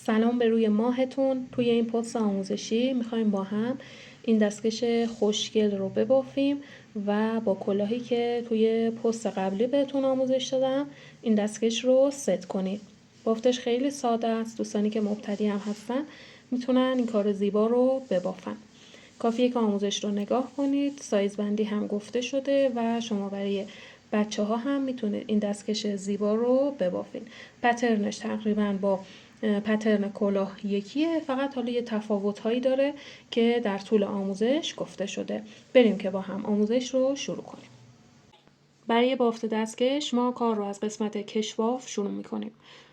سلام به روی ماهتون. توی این پست آموزشی میخوایم با هم این دستکش خوشگل رو ببافیم و با کلاهی که توی پست قبلی بهتون آموزش دادم این دستکش رو ست کنید. بافتش خیلی ساده است. دوستانی که مبتدی هم هستن میتونن این کار زیبا رو ببافن. کافیه که آموزش رو نگاه کنید. سایز بندی هم گفته شده و شما برای بچه ها هم میتونید این دستکش زیبا رو ببافید. پترنش تقریبا با پترن کلاه یکیه، فقط حالا یه تفاوت هایی داره که در طول آموزش گفته شده. بریم که با هم آموزش رو شروع کنیم. برای بافت دستکش ما کار رو از قسمت کشواف شروع میکنیم.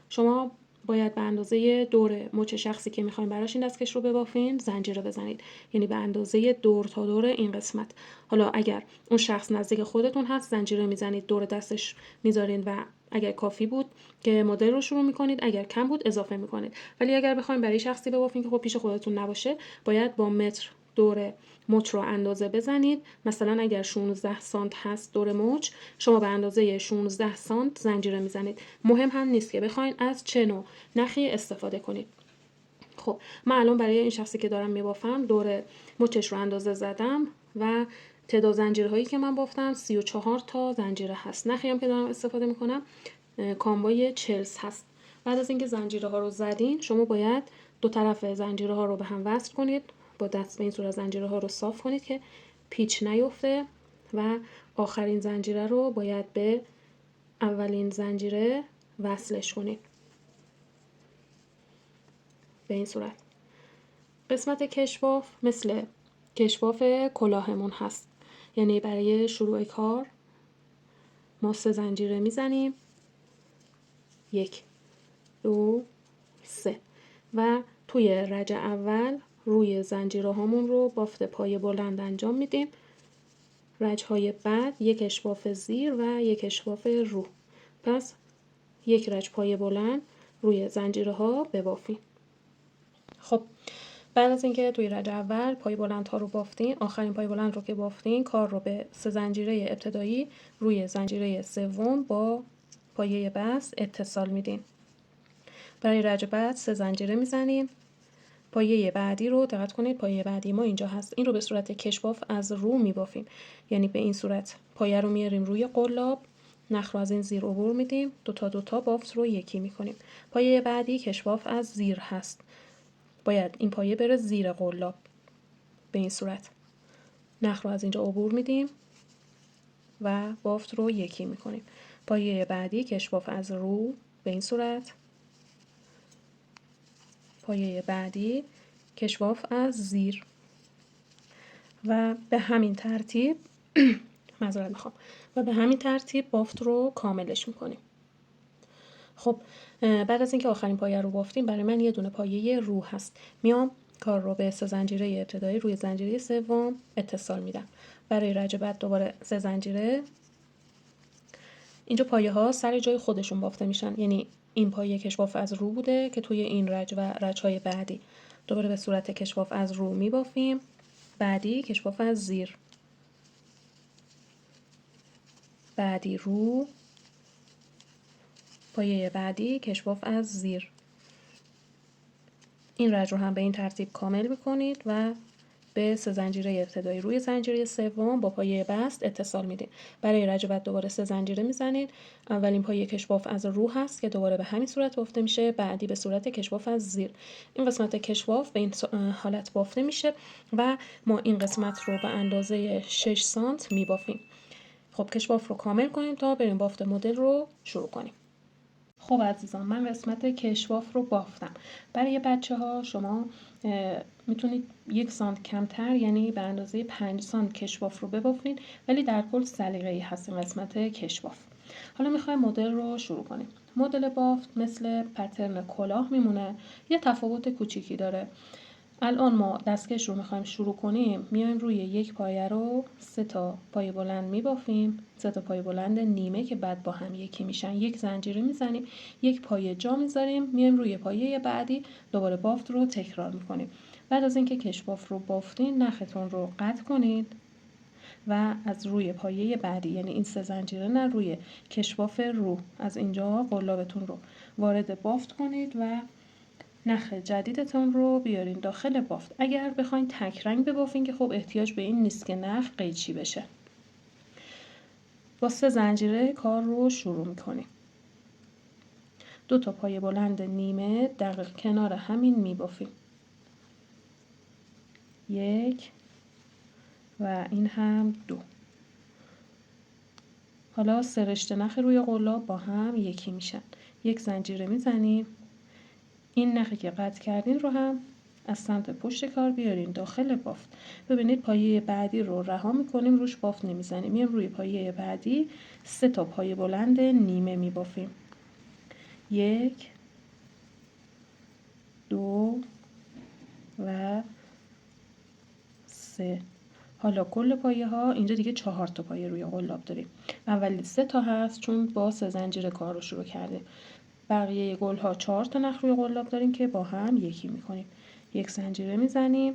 شما باید به اندازه دور مچ شخصی که میخوایم براش این دستکش رو ببافین زنجیره بزنید، یعنی به اندازه دور تا دور این قسمت. حالا اگر اون شخص نزدیک خودتون هست زنجیره میزنید، دور دستش میذارین و اگر کافی بود که مدل رو شروع میکنید، اگر کم بود اضافه میکنید. ولی اگر بخوایم برای شخصی ببافین که خب پیش خودتون نباشه، باید با متر دور مچ رو اندازه بزنید. مثلا اگر 16 سانت هست دور مچ، شما به اندازه 16 سانت زنجیره میزنید. مهم هم نیست که بخواید از چه نوع نخی استفاده کنید. خب من الان برای این شخصی که دارم میبافم دور مچش رو اندازه زدم و تعداد زنجیرهایی که من بافتم 34 تا زنجیره هست. نخی هم که دارم استفاده میکنم کامبای چلس هست. بعد از اینکه زنجیره ها رو زدین، شما باید دو طرف زنجیره ها رو به هم وصل کنید. با دست به این صورت زنجیره ها رو صاف کنید که پیچ نیفته و آخرین زنجیره رو باید به اولین زنجیره وصلش کنید به این صورت. قسمت کشواف مثل کشواف کلاهمون هست، یعنی برای شروع کار ما 3 زنجیره میزنیم، 1 2 3 و توی رج اول روی زنجیره هامون رو بافت پای بلند انجام میدیم. رج های بعد یک اشواف زیر و یک اشواف رو. پس یک رج پای بلند روی زنجیره ها ببافیم. خب بعد از اینکه توی رج اول پای بلند ها رو بافتین، آخرین پای بلند رو که بافتین، کار رو به 3 زنجیره ابتدایی روی زنجیره سوم با پایه بست اتصال میدین. برای رج بعد 3 زنجیره میزنیم. پایه بعدی رو دقت کنید، پایه بعدی ما اینجا هست. این رو به صورت کشواف از رو میبافیم، یعنی به این صورت پایه رو میاریم روی قلاب، نخ رو از این زیر عبور میدیم، دو تا بافت رو یکی میکنیم. پایه بعدی کشواف از زیر هست، باید این پایه بره زیر قلاب به این صورت. نخ رو از اینجا عبور میدیم و بافت رو یکی میکنیم. پایه بعدی کشواف از رو به این صورت. پایه بعدی کشواف از زیر و به همین ترتیب معذرت میخوام و به همین ترتیب بافت رو کاملش میکنیم. خب بعد از اینکه آخرین پایه رو بافتیم، برای من یه دونه پایه رو هست. میام کار رو به 3 زنجیره ابتدایی روی زنجیره سوم اتصال میدم. برای رج بعد دوباره 3 زنجیره. اینجا پایه ها سر جای خودشون بافته میشن، یعنی این پایه کشواف از رو بوده که توی این رج و رج های بعدی دوباره به صورت کشواف از رو میبافیم. بعدی کشواف از زیر، بعدی رو، پایه بعدی کشواف از زیر. این رج رو هم به این ترتیب کامل میکنید و به 3 زنجیره ابتدایی روی زنجیره سوم با پایه بست اتصال میدید. برای رج بعد دوباره 3 زنجیره میزنید. اولین پایه کشواف از رو هست که دوباره به همین صورت بافته میشه، بعدی به صورت کشواف از زیر. این قسمت کشواف به این حالت بافته میشه و ما این قسمت رو به اندازه 6 سانت میبافیم. خب کشواف رو کامل کنیم تا بریم بافت مدل رو شروع کنیم. خب عزیزان، من قسمت کشواف رو بافتم. برای بچه ها شما میتونید 1 سانت کمتر، یعنی به اندازه 5 سانت کشواف رو ببافید، ولی در کل سلیقه‌ای هست این قسمت کشواف. حالا میخوایم مدل رو شروع کنیم. مدل بافت مثل پترن کلاه میمونه، یه تفاوت کوچیکی داره. الان ما دستکش رو میخوایم شروع کنیم، میایم روی یک پایه رو 3 تا پایه بلند میبافیم، 3 تا پایه بلند نیمه که بعد با هم یکی میشن. یک زنجیره میزنیم، یک پایه جا میذاریم، میایم روی پایه بعدی دوباره بافت رو تکرار میکنیم. بعد از اینکه کشواف رو بافتین، نختون رو قطع کنید و از روی پایه بعدی، یعنی این 3 زنجیره نه، روی کشواف رو از اینجا قلابتون رو وارد بافت کنید و نخ جدیدتون رو بیارین داخل بافت. اگر بخواین تک رنگ ببافین که خب احتیاج به این نیست که نخ قیچی بشه. با 3 زنجیره کار رو شروع میکنیم. 2 تا پایه بلند نیمه دقیق کنار همین میبافیم. 1 و این هم 2. حالا 3 رشته نخ روی قلاب با هم یکی میشن. 1 زنجیره میزنیم. این نخی که قطع کردین رو هم از سمت پشت کار بیارین داخل بافت. ببینید پایه بعدی رو رها میکنیم، روش بافت نمیزنیم. میایم روی پایه بعدی 3 تا پایه بلند نیمه میبافیم. 1 2 و 3. حالا کل پایه ها اینجا دیگه 4 تا پایه روی قلاب داریم. اولی 3 تا هست چون با 3 زنجیره کار رو شروع کردیم. بقیه گل ها 4 تا نخ روی قلاب داریم که با هم یکی میکنیم. 1 زنجیره میزنیم.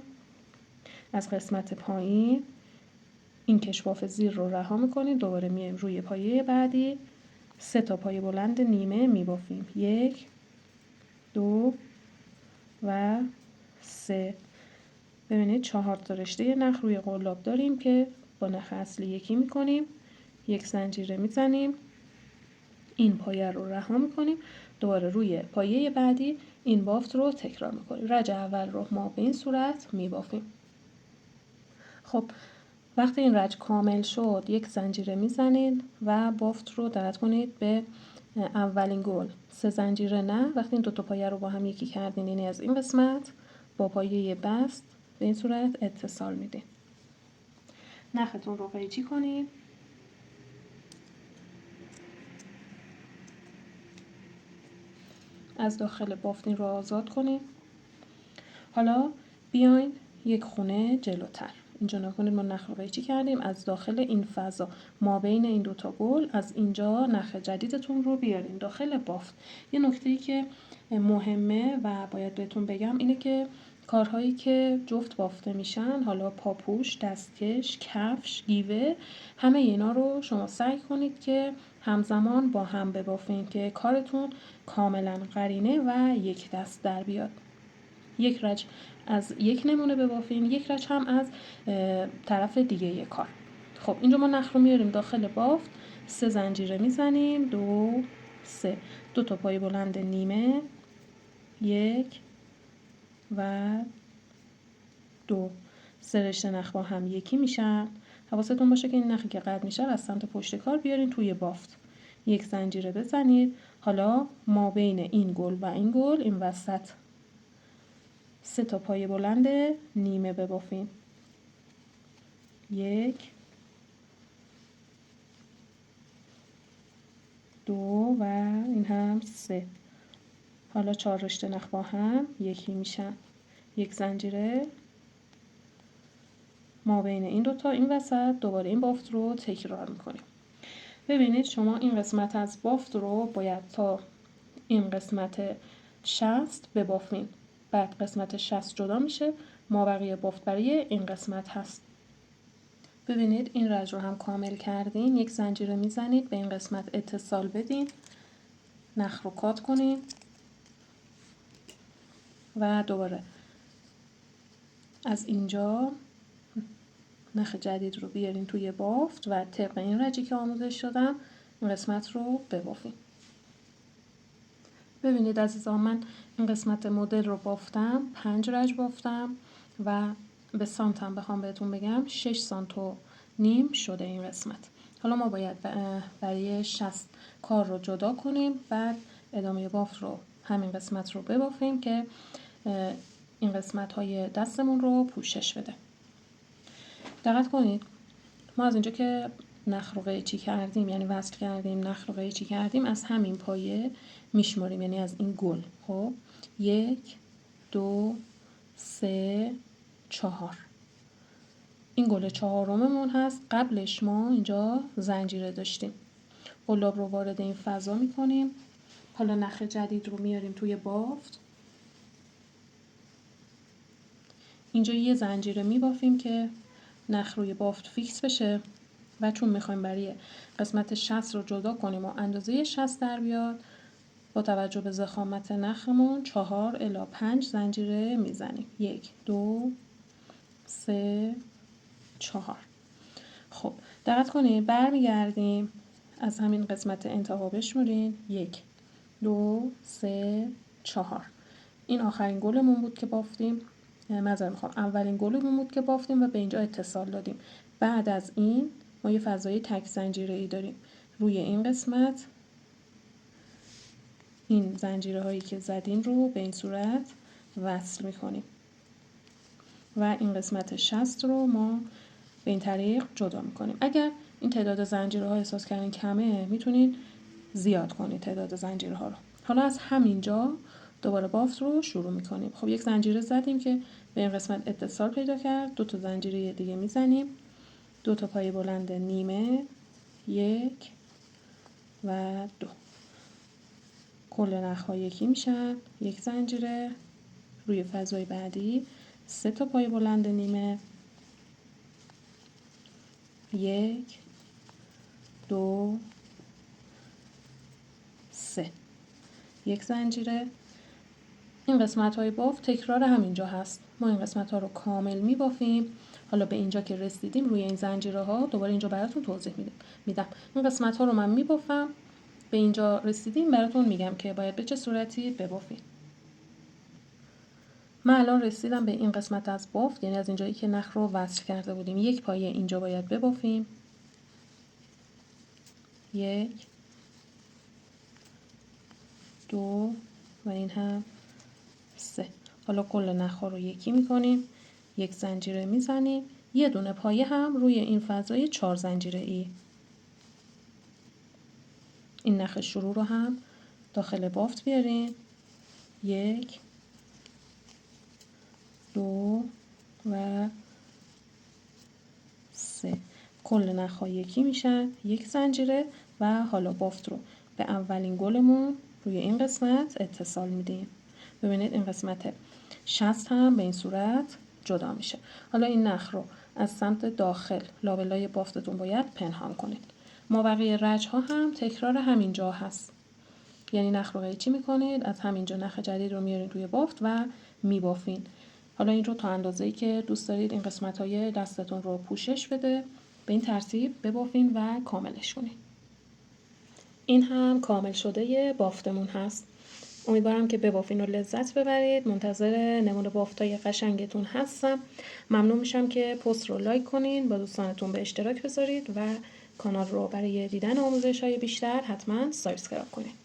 از قسمت پایین این کشواف زیر رو رها میکنیم. دوباره میایم روی پایه بعدی 3 تا پایه بلند نیمه میبافیم. 1 2 و 3. ببینید 4 تا رشته نخ روی قلاب داریم که با نخ اصلی یکی میکنیم. 1 زنجیره میزنیم. این پایه رو رها میکنیم. دوباره روی پایه بعدی این بافت رو تکرار میکنیم. رج اول رو ما به این صورت میبافیم. خب وقتی این رج کامل شد 1 زنجیره میزنید و بافت رو دقت کنید به اولین گل 3 زنجیره نه. وقتی این 2 تا پایه رو با هم یکی کردین یعنی از این قسمت با پایه بست به این صورت اتصال میدین. نختون رو قیچی کنید. از داخل بافتین رو آزاد کنید. حالا بیاین یک خونه جلوتر. اینجا نکنید ما نخ رو قیچی کردیم. از داخل این فضا ما بین این 2 تا گل از اینجا نخ جدیدتون رو بیارین داخل بافت. یه نکته‌ای که مهمه و باید بهتون بگم اینه که کارهایی که جفت بافته میشن، حالا پاپوش، دستکش، کفش، گیوه، همه اینا رو شما سعی کنید که همزمان با هم ببافین که کارتون کاملا قرینه و یک دست در بیاد. یک رج از یک نمونه ببافین، یک رج هم از طرف دیگه کار. خب اینجا ما نخ رو میاریم داخل بافت. 3 زنجیره میزنیم. 2 3. 2 تا پایه بلند نیمه. 1 و 2. 3 رشته نخ با هم یکی میشن. حواستون باشه که این نخی که قطع میشه از سمت پشت کار بیارین توی بافت. 1 زنجیره بزنید. حالا ما بین این گل و این گل این وسط 3 تا پایه بلند نیمه ببافیم. 1 2 و این هم 3. حالا 4 رشته نخ با هم یکی میشن. 1 زنجیره ما بین این 2 تا این وسط دوباره این بافت رو تکرار میکنیم. ببینید شما این قسمت از بافت رو باید تا این قسمت 60 ببافین. بعد قسمت 60 جدا میشه. ما بقیه بافت برای این قسمت هست. ببینید این رج رو هم کامل کردین. 1 زنجیره میزنید، به این قسمت اتصال بدین، نخ رو کات کنین و دوباره از اینجا نخ جدید رو بیارین توی بافت و طبق این رجی که آموزش دادم این قسمت رو ببافین. ببینید عزیزان من این قسمت مدل رو بافتم، 5 رج بافتم و به سانتم بخوام بهتون بگم 6 سانت و نیم شده این قسمت. حالا ما باید برای 60 کار رو جدا کنیم، بعد ادامه بافت رو همین قسمت رو ببافیم که این قسمت های دستمون رو پوشش بده. دقت کنید ما از اینجا که نخ رو قیچی کردیم یعنی وصل کردیم، نخ رو قیچی کردیم، از همین پایه میشماریم یعنی از این گل. خب 1 2 3 4 این گل 4ممون هست. قبلش ما اینجا زنجیره داشتیم. قلاب رو وارد این فضا میکنیم. حالا نخ جدید رو میاریم توی بافت. اینجا یه زنجیره میبافیم که نخ روی بافت فیکس بشه و چون میخوایم برای قسمت 60 رو جدا کنیم و اندازه 60 در بیاد با توجه به ضخامت نخمون 4 الی 5 زنجیره میزنیم. 1 2 3 4. خب دقت کنید برمیگردیم از همین قسمت انتها بشمرین. 1 2 3 4. این آخرین گلمون بود که بافتیم، اولین گلمون بود که بافتیم و به اینجا اتصال دادیم. بعد از این ما یه فضای تک زنجیره ای داریم. روی این قسمت این زنجیره هایی که زدیم رو به این صورت وصل میکنیم و این قسمت شست رو ما به این طریق جدا میکنیم. اگر این تعداد زنجیره ها احساس کردین کمه میتونین زیاد کنید تعداد زنجیره ها رو. حالا از همینجا دوباره بافت رو شروع میکنیم. خب یک زنجیره زدیم که به این قسمت اتصال پیدا کرد. 2 تا زنجیره دیگه میزنیم. 2 تا پای بلند نیمه، 1 و 2. کل نخ‌ها یکی میشن. یک زنجیره روی فضای بعدی، 3 تا پای بلند نیمه، 1 2 3. یک زنجیره. این قسمت های بافت تکرار همینجا هست. ما این قسمت ها رو کامل میبافیم. حالا به اینجا که رسیدیم روی این زنجیره ها دوباره اینجا براتون توضیح میدم. این قسمت ها رو من میبافم. به اینجا رسیدیم براتون میگم که باید به چه صورتی ببافیم. من الان رسیدم به این قسمت از بافت، یعنی از اینجایی که نخ رو وصل کرده بودیم. یک پایه اینجا باید ببافیم. 1 2 و این هم 3. حالا کل نخ‌ها رو یکی میکنیم. یک زنجیره میزنیم. یه دونه پایه هم روی این فضای 4 زنجیره ای. این نخ شروع رو هم داخل بافت بیاریم. 1 2 و 3. کل نخ‌ها یکی میشن. یک زنجیره و حالا بافت رو به اولین گلمون روی این قسمت اتصال میدیم. ببینید این قسمت شست هم به این صورت جدا میشه. حالا این نخ رو از سمت داخل لابلای بافتتون باید پنهان کنید. مابقی رج ها هم تکرار همین جا هست. یعنی نخ رو قیچی میکنید، از همینجا نخ جدید رو میارین توی بافت و میبافین. حالا این رو تا اندازه‌ای که دوست دارید این قسمت های دستتون رو پوشش بده به این ترتیب ببافین و کاملش کنید. این هم کامل شده بافتمون هست. امیدوارم که ببافین و لذت ببرید. منتظر نمونه بافتای قشنگتون هستم. ممنون میشم که پست رو لایک کنین، با دوستانتون به اشتراک بذارید و کانال رو برای دیدن آموزش‌های بیشتر حتما سابسکرایب کنید.